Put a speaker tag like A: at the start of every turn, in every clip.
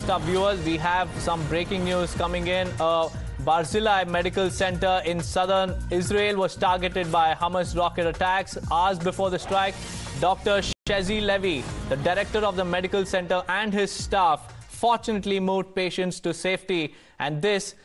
A: our viewers. We have some breaking news coming in. Barzilai Medical Center in southern Israel was targeted by Hamas rocket attacks. Hours before the strike, Dr. Chezy Levy, the director of the medical center, and his staff fortunately moved patients to safety. And this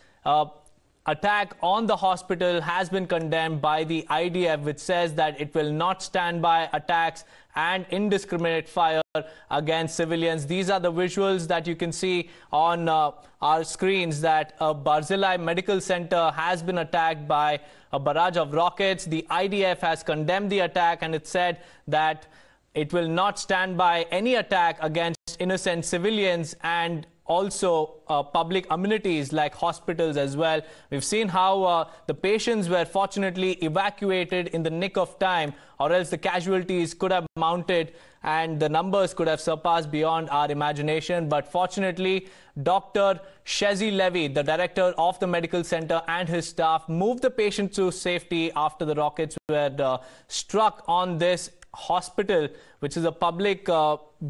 A: attack on the hospital has been condemned by the IDF, which says that it will not stand by attacks and indiscriminate fire against civilians. These are the visuals that you can see on our screens, that Barzilai Medical Center has been attacked by a barrage of rockets. The IDF has condemned the attack, and it said that it will not stand by any attack against innocent civilians and also public amenities like hospitals as well. We've seen how the patients were fortunately evacuated in the nick of time, or else the casualties could have mounted and the numbers could have surpassed beyond our imagination. But fortunately, Dr. Chezy Levy, the director of the medical center, and his staff moved the patient to safety after the rockets were struck on this hospital, which is a public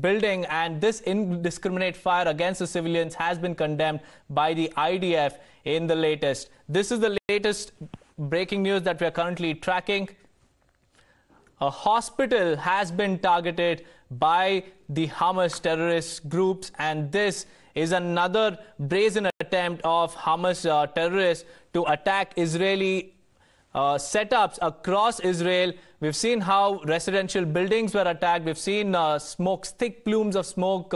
A: building, and this indiscriminate fire against the civilians has been condemned by the IDF in the latest. This is the latest breaking news that we are currently tracking. A hospital has been targeted by the Hamas terrorist groups, and this is another brazen attempt of Hamas terrorists to attack Israeli setups across Israel. We've seen how residential buildings were attacked. We've seen thick plumes of smoke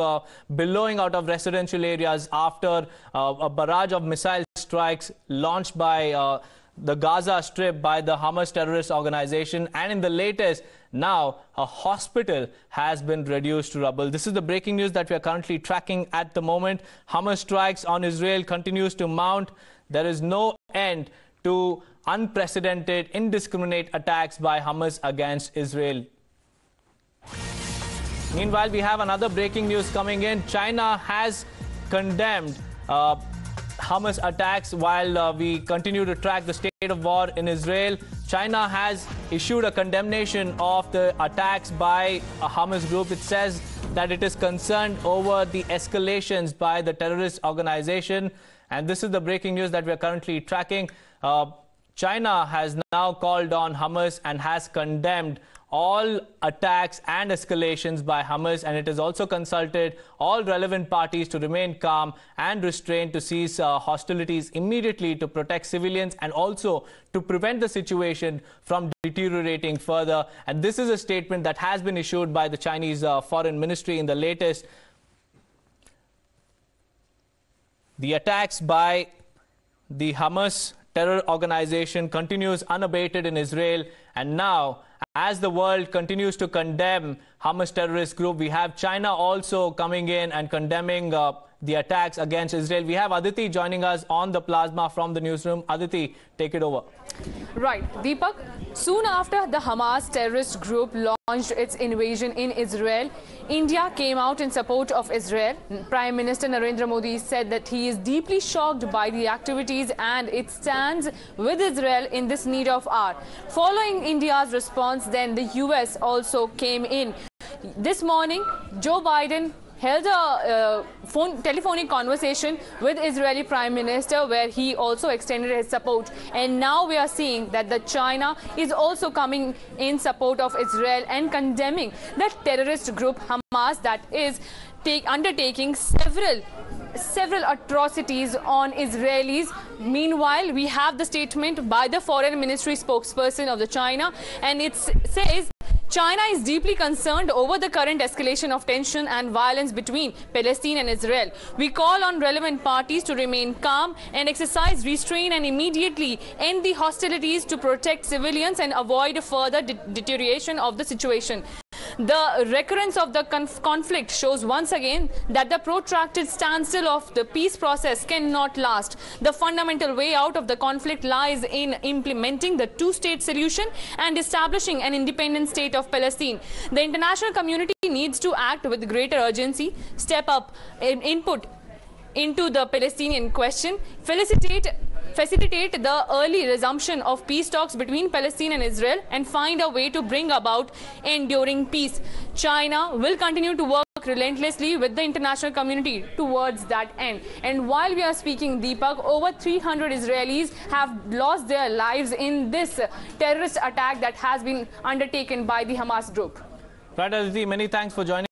A: billowing out of residential areas after a barrage of missile strikes launched by the Gaza Strip by the Hamas terrorist organization. And in the latest, now a hospital has been reduced to rubble. This is the breaking news that we are currently tracking at the moment. Hamas strikes on Israel continues to mount. There is no end to unprecedented, indiscriminate attacks by Hamas against Israel. Meanwhile, we have another breaking news coming in. China has condemned Hamas attacks. While we continue to track the state of war in Israel, China has issued a condemnation of the attacks by a Hamas group. It says that it is concerned over the escalations by the terrorist organization. And this is the breaking news that we are currently tracking. China has now called on Hamas and has condemned all attacks and escalations by Hamas, and it has also consulted all relevant parties to remain calm and restrained, to cease hostilities immediately, to protect civilians, and also to prevent the situation from deteriorating further. And this is a statement that has been issued by the Chinese Foreign Ministry in the latest. The attacks by the Hamas terror organization continues unabated in Israel, and now, as the world continues to condemn Hamas terrorist group, we have China also coming in and condemning the attacks against Israel. We have Aditi joining us on the plasma from the newsroom. Aditi, take it over.
B: Right, Deepak. Soon after the Hamas terrorist group launched its invasion in Israel, India came out in support of Israel. Prime Minister Narendra Modi said that he is deeply shocked by the activities and it stands with Israel in this need of hour. Following India's response, then the US also came in. This morning, Joe Biden held a telephonic conversation with Israeli Prime Minister, where he also extended his support. And now we are seeing that the China is also coming in support of Israel and condemning that terrorist group Hamas that is undertaking several atrocities on Israelis. Meanwhile, we have the statement by the Foreign Ministry spokesperson of the China, and it says China is deeply concerned over the current escalation of tension and violence between Palestine and Israel. We call on relevant parties to remain calm and exercise restraint and immediately end the hostilities to protect civilians and avoid further deterioration of the situation. The recurrence of the conflict shows once again that the protracted standstill of the peace process cannot last. The fundamental way out of the conflict lies in implementing the two-state solution and establishing an independent state of Palestine. The international community needs to act with greater urgency, step up input into the Palestinian question, facilitate the early resumption of peace talks between Palestine and Israel, and find a way to bring about enduring peace. China will continue to work work relentlessly with the international community towards that end. And while we are speaking, Deepak, over 300 Israelis have lost their lives in this terrorist attack that has been undertaken by the Hamas group.
A: Right, Aditi, many thanks for joining.